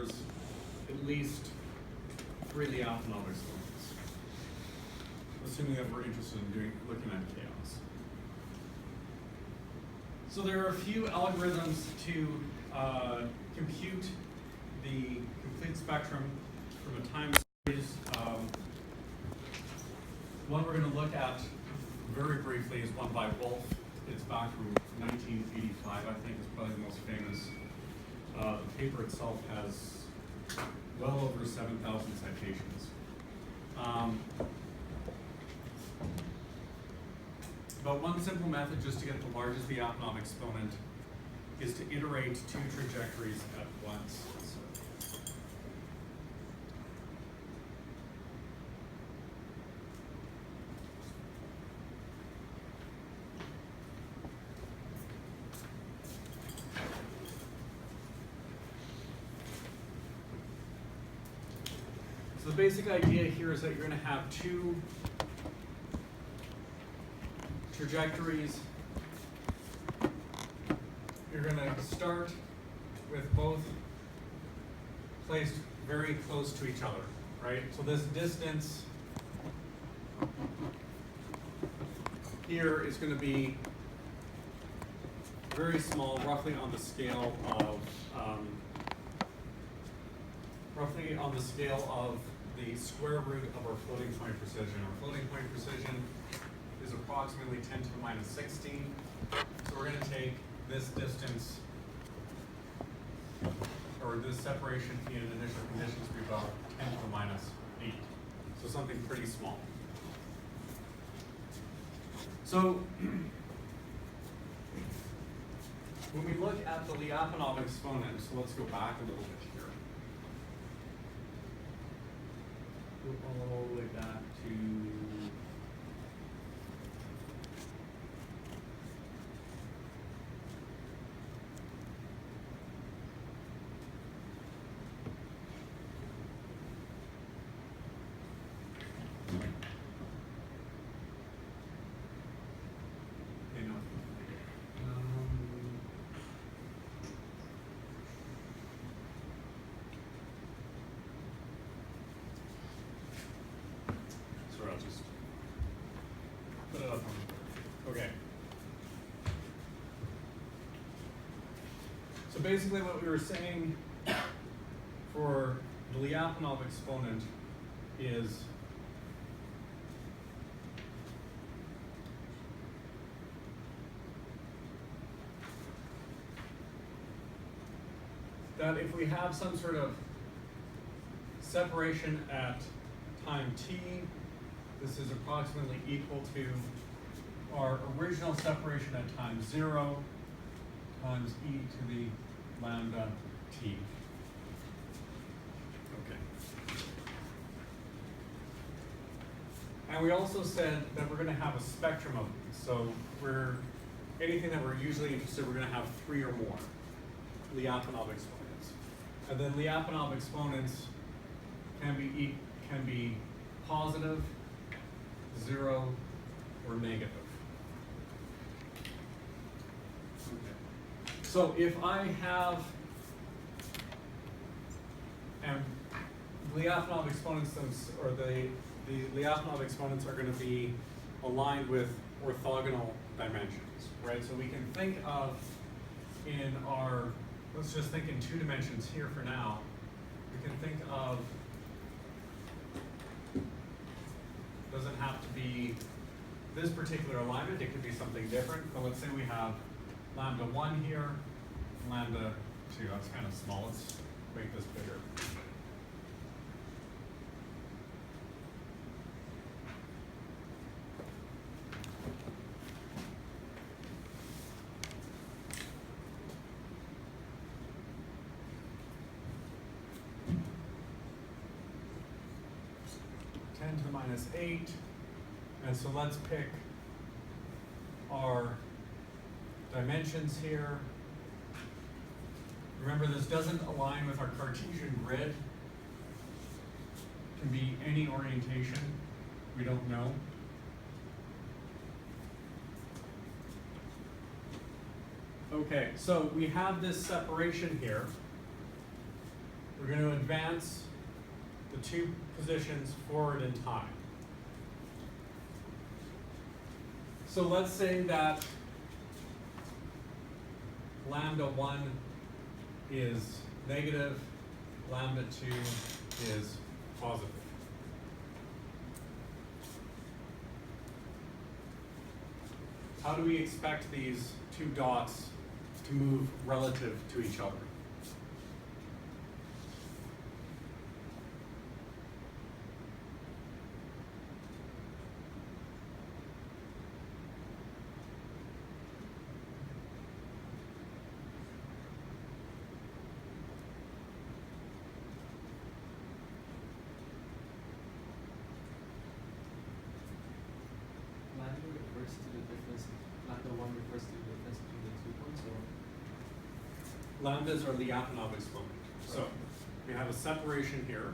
requires at least 3 Lyapunov exponents, assuming that we're interested in looking at chaos. So there are a few algorithms to compute the complete spectrum from a time series. One we're going to look at very briefly is one by Wolf. It's back from 1985, I think, is probably the most famous. The paper itself has well over 7,000 citations. But one simple method just to get the largest Lyapunov exponent is to iterate 2 trajectories at once. So the basic idea here is that you're going to have 2 trajectories. You're going to start with both placed very close to each other, right? So this distance here is going to be very small, roughly on the scale of the square root of our floating point precision. Our floating point precision is approximately 10 to the minus 16. So we're going to take this distance, or this separation in initial conditions to be about 10 to the minus 8. So something pretty small. So when we look at the Lyapunov exponent, so let's go back a little bit here. Go all the way back to I'll just put it up on the board. Okay. So basically what we were saying for the Lyapunov exponent is that if we have some sort of separation at time t, this is approximately equal to our original separation at time 0 times e to the lambda t. Okay. And we also said that we're going to have a spectrum of these. So anything that we're usually interested in, we're going to have 3 or more Lyapunov exponents. And then Lyapunov exponents can be positive, 0, or negative. Okay. So if I have, and Lyapunov exponents, or the Lyapunov exponents are going to be aligned with orthogonal dimensions, right? So we can think of let's just think in 2 dimensions here for now. We can think of, doesn't have to be this particular alignment, it could be something different. But let's say we have lambda 1 here, lambda 2. That's kind of small. Let's make this bigger. To the minus 8, and so let's pick our dimensions here. Remember, this doesn't align with our Cartesian grid. It can be any orientation, we don't know. Okay, so we have this separation here. We're we're going to advance the 2 positions forward in time. So let's say that lambda 1 is negative, lambda 2 is positive. How do we expect these 2 dots to move relative to each other? Lambdas are Lyapunov exponent. So we have a separation here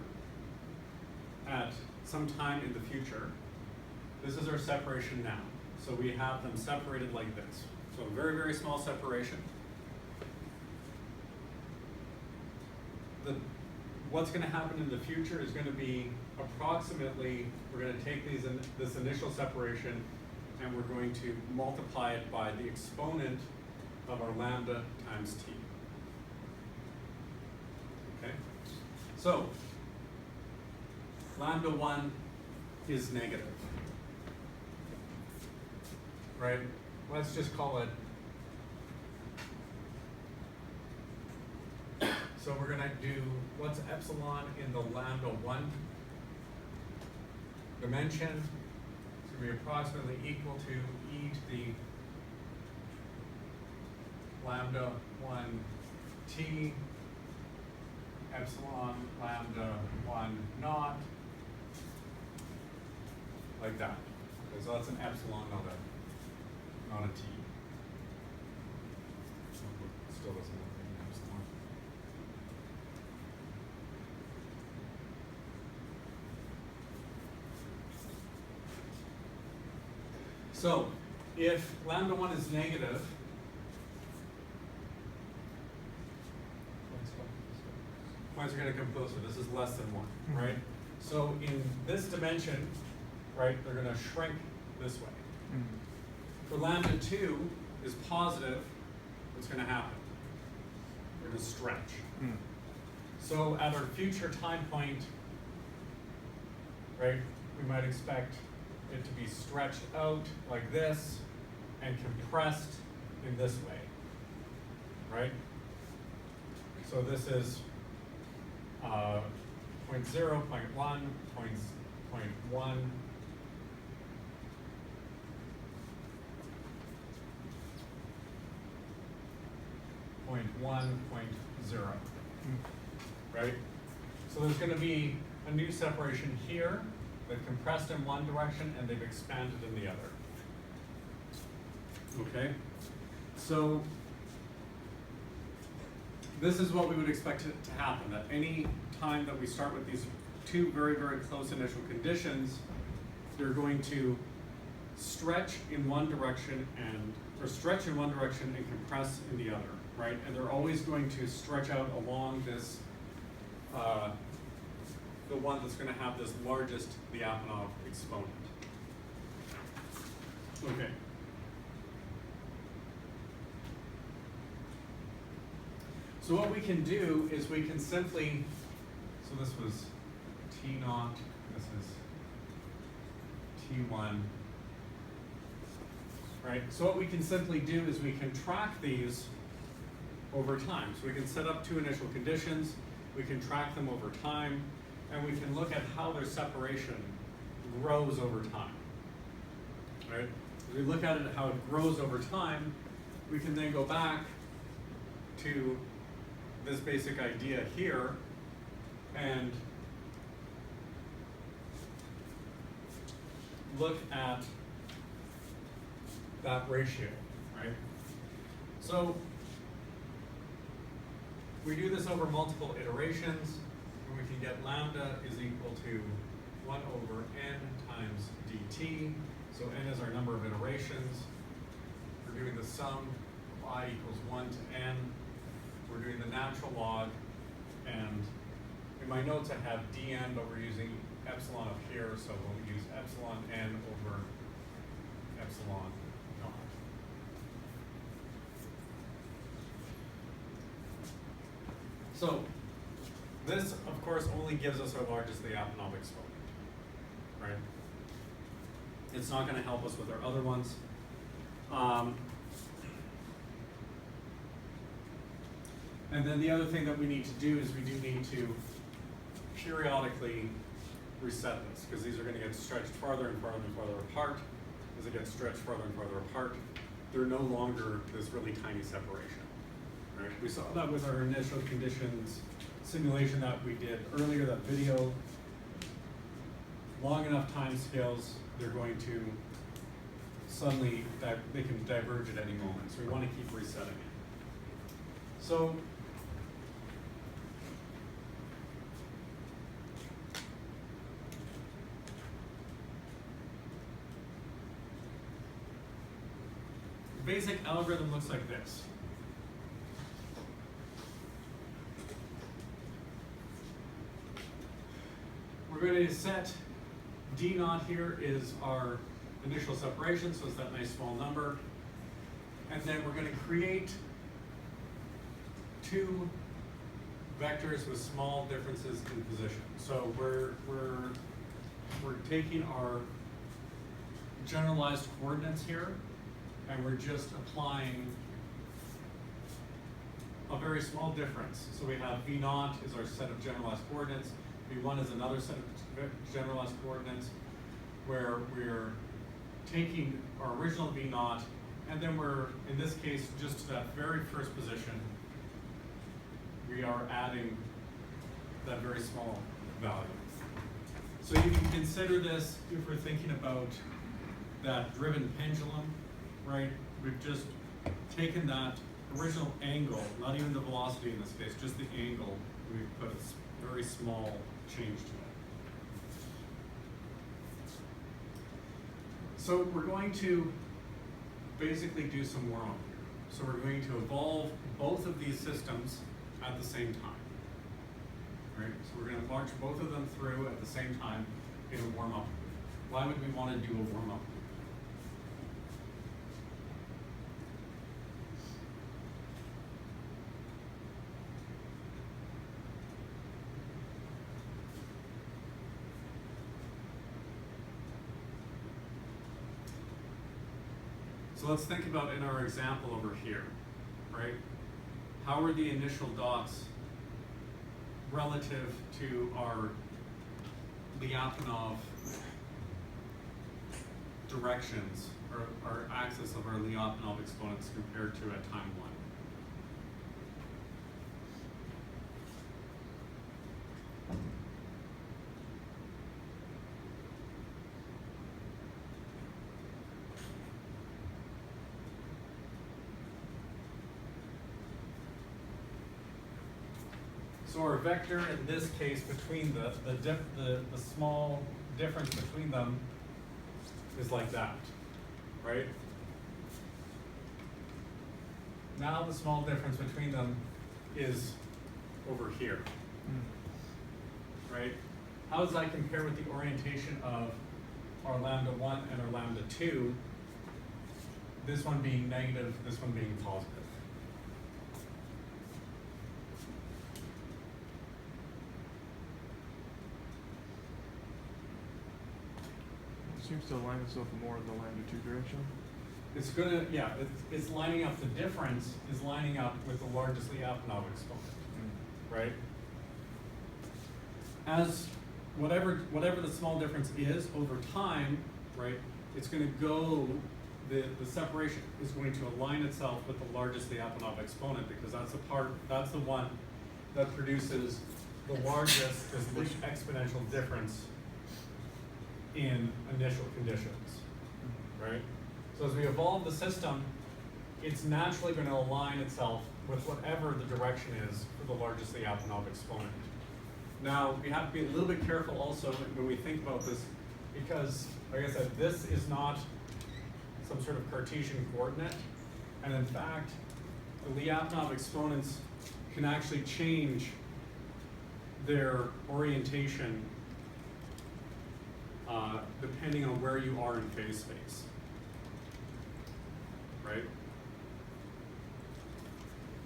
at some time in the future. This is our separation now. So we have them separated like this. So a very, very small separation. What's going to happen in the future is going to be approximately, we're going to take this initial separation and we're going to multiply it by the exponent of our lambda times t. Okay? So, lambda 1 is negative. Right? Let's just call it. So we're going to do, what's epsilon in the lambda 1 dimension? It's going to be approximately equal to e to the lambda 1 t epsilon lambda 1 naught, like that. Okay, so that's an epsilon, not a t. Still doesn't look like an epsilon. So, if lambda 1 is negative, points are going to come closer. This is less than 1, right? So in this dimension, right, they're going to shrink this way. For lambda 2 is positive, what's going to happen? They're going to stretch. So at our future time point, right, we might expect it to be stretched out like this and compressed in this way, right? So this is 0.0, 0.1, 0.1, 0.1, right? So there's going to be a new separation here. They've compressed in one direction and they've expanded in the other. Okay? So this is what we would expect to happen, that any time that we start with these 2 very, very close initial conditions, they're going to stretch in one direction and compress in the other, right? And they're always going to stretch out along this, the one that's going to have this largest Lyapunov exponent. Okay. So what we can do is we can simply, so this was T naught, this is T1, right? So what we can simply do is we can track these over time. So we can set up 2 initial conditions, we can track them over time, and we can look at how their separation grows over time, right? As we look at it, how it grows over time, we can then go back to this basic idea here and look at that ratio, right? So we do this over multiple iterations, and we can get lambda is equal to 1 over n times dt. So n is our number of iterations. We're doing the sum of I equals 1 to n. We're doing the natural log, and In my notes I have dn, but we're using epsilon up here, so we'll use epsilon n over epsilon naught. So this, of course, only gives us our largest Lyapunov exponent, right? It's not going to help us with our other ones. And then the other thing that we need to do is we do need to periodically reset this, because these are going to get stretched farther and farther and farther apart. As it gets stretched farther and farther apart, they're no longer this really tiny separation. Right? We saw that with our initial conditions simulation that we did earlier, that video. Long enough time scales, they're going to suddenly, they can diverge at any moment. So we want to keep resetting it. So the basic algorithm looks like this. We're going to set D naught here is our initial separation, so it's that nice small number. And then we're going to create two vectors with small differences in position. So we're taking our generalized coordinates here, and we're just applying a very small difference. So we have V naught is our set of generalized coordinates. V1 is another set of generalized coordinates where we're taking our original V naught, and then we're, in this case, just to that very first position, we are adding that very small value. So you can consider this if we're thinking about that driven pendulum, right? We've just taken that original angle, not even the velocity in this case, just the angle, we've put a very small change to it. So we're going to basically do some more on here. So we're going to evolve both of these systems at the same time. Right? So we're going to march both of them through at the same time in a warm-up loop. Why would we want to do a warm-up loop? So let's think about in our example over here, right? How are the initial dots relative to our Lyapunov directions, or our axis of our Lyapunov exponents compared to at time 1? So our vector in this case between the small difference between them is like that, right? Now the small difference between them is over here, right? How does that compare with the orientation of our lambda 1 and our lambda 2? This one being negative, this one being positive. Seems to align itself more in the lambda 2 direction. It's gonna, yeah, it's lining up, the difference is lining up with the largest Lyapunov exponent, right? As whatever the small difference is over time, right, it's gonna go, the separation is going to align itself with the largest Lyapunov exponent, because that's the one that produces the largest, this least exponential difference in initial conditions, right? So as we evolve the system, it's naturally going to align itself with whatever the direction is for the largest Lyapunov exponent. Now, we have to be a little bit careful also when we think about this, because, like I said, this is not some sort of Cartesian coordinate, and in fact, the Lyapunov exponents can actually change their orientation depending on where you are in phase space, right?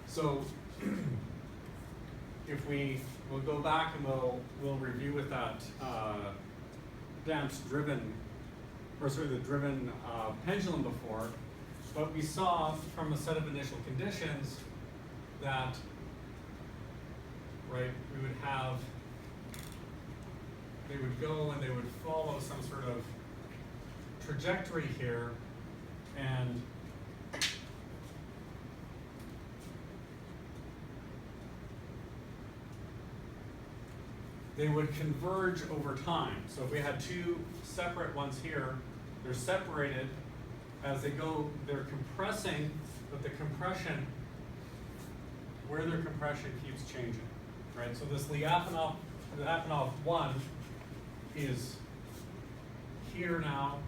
So if we'll go back and we'll review with that dance-driven, or sorry, the driven pendulum before, but we saw from a set of initial conditions that, right, we would have, they would go and they would follow some sort of trajectory here, and they would converge over time. So if we had two separate ones here, they're separated as they go, they're compressing, but the compression, where their compression keeps changing, right? So this Lyapunov 1 is here now.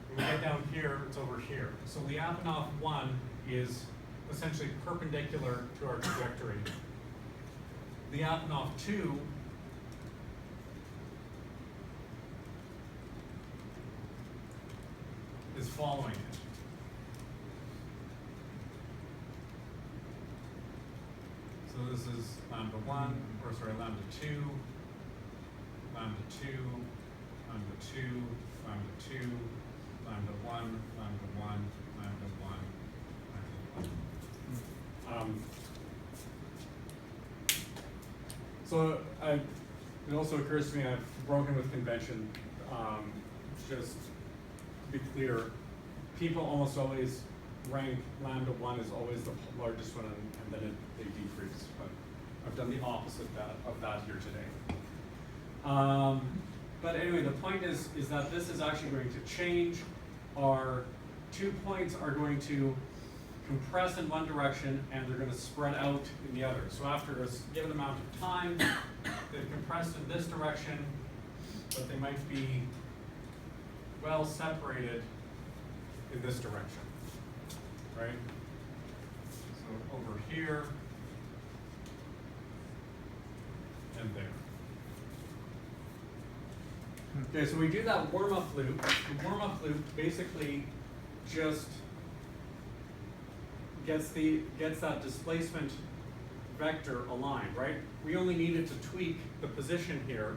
When we get down here, it's over here. So Lyapunov 1 is essentially perpendicular to our trajectory. Lyapunov 2 is following it. So this is lambda 1, or sorry, lambda 2, lambda 2, lambda 2, lambda 2, lambda 1, lambda 1, lambda 1, lambda 1. So it also occurs to me I've broken with convention. Just to be clear, people almost always rank lambda 1 as always the largest one, and then they decrease. But I've done the opposite of that here today. But anyway, the point is that this is actually going to change. Our 2 points are going to compress in one direction and they're going to spread out in the other. So after a given amount of time, they've compressed in this direction, but they might be well separated in this direction, right? So over here and there. Okay, so we do that warm-up loop. The warm-up loop basically just gets that displacement vector aligned, right? We only needed to tweak the position here,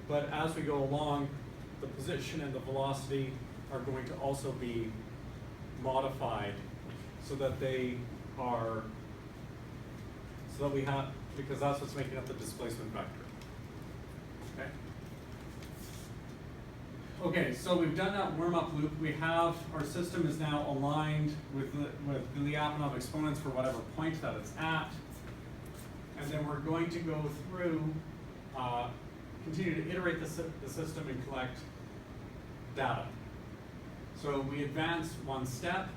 but as we go along, the position and the velocity are going to also be modified so that they are, so that we have, because that's what's making up the displacement vector. Okay? Okay, so we've done that warm-up loop. We have, our system is now aligned with the Lyapunov exponents for whatever point that it's at. And then we're going to go through, continue to iterate the system and collect data. So we advance one step.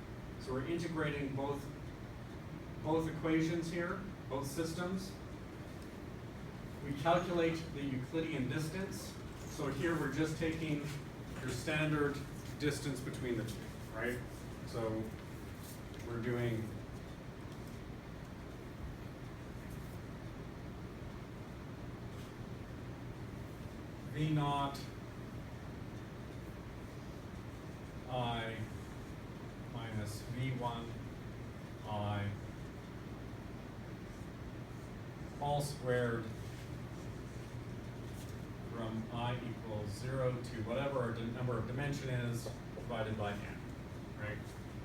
So we're integrating both equations here, both systems. We calculate the Euclidean distance. So here we're just taking your standard distance between the two, right? So we're doing V naught I minus V1 I all squared from I equals 0 to whatever our number of dimension is divided by n, right?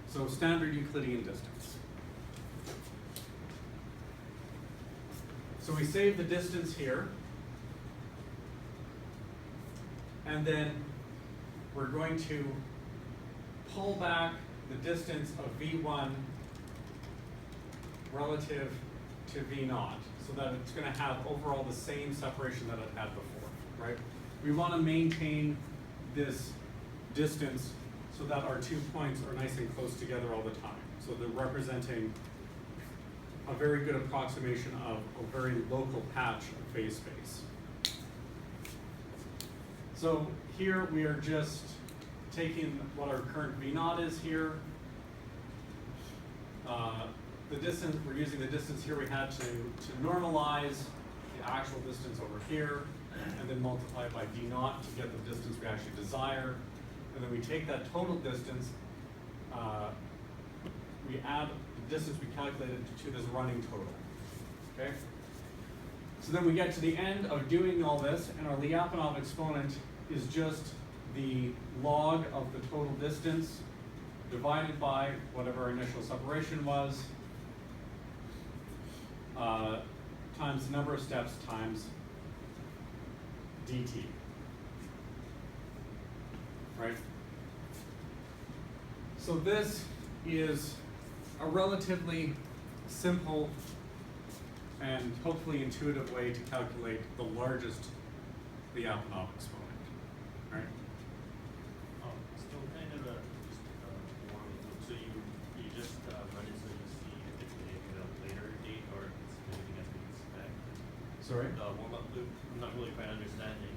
So standard Euclidean distance. So we save the distance here, and then we're going to pull back the distance of V1 relative to V0, so that it's going to have overall the same separation that it had before, right? We want to maintain this distance so that our 2 points are nice and close together all the time. So they're representing a very good approximation of a very local patch of phase space. So here we are just taking what our current V0 is here. The distance, we're using the distance here we had to normalize the actual distance over here, and then multiply it by d naught to get the distance we actually desire. And then we take that total distance, we add the distance we calculated to this running total, okay? So then we get to the end of doing all this, and our Lyapunov exponent is just the log of the total distance divided by whatever our initial separation was, times the number of steps times dt, right? So this is a relatively simple and hopefully intuitive way to calculate the largest Lyapunov exponent, right? Still kind of so you just run it so you see if it's maybe a later date or if it's anything else we expect. Sorry? Warm-up loop, I'm not really quite understanding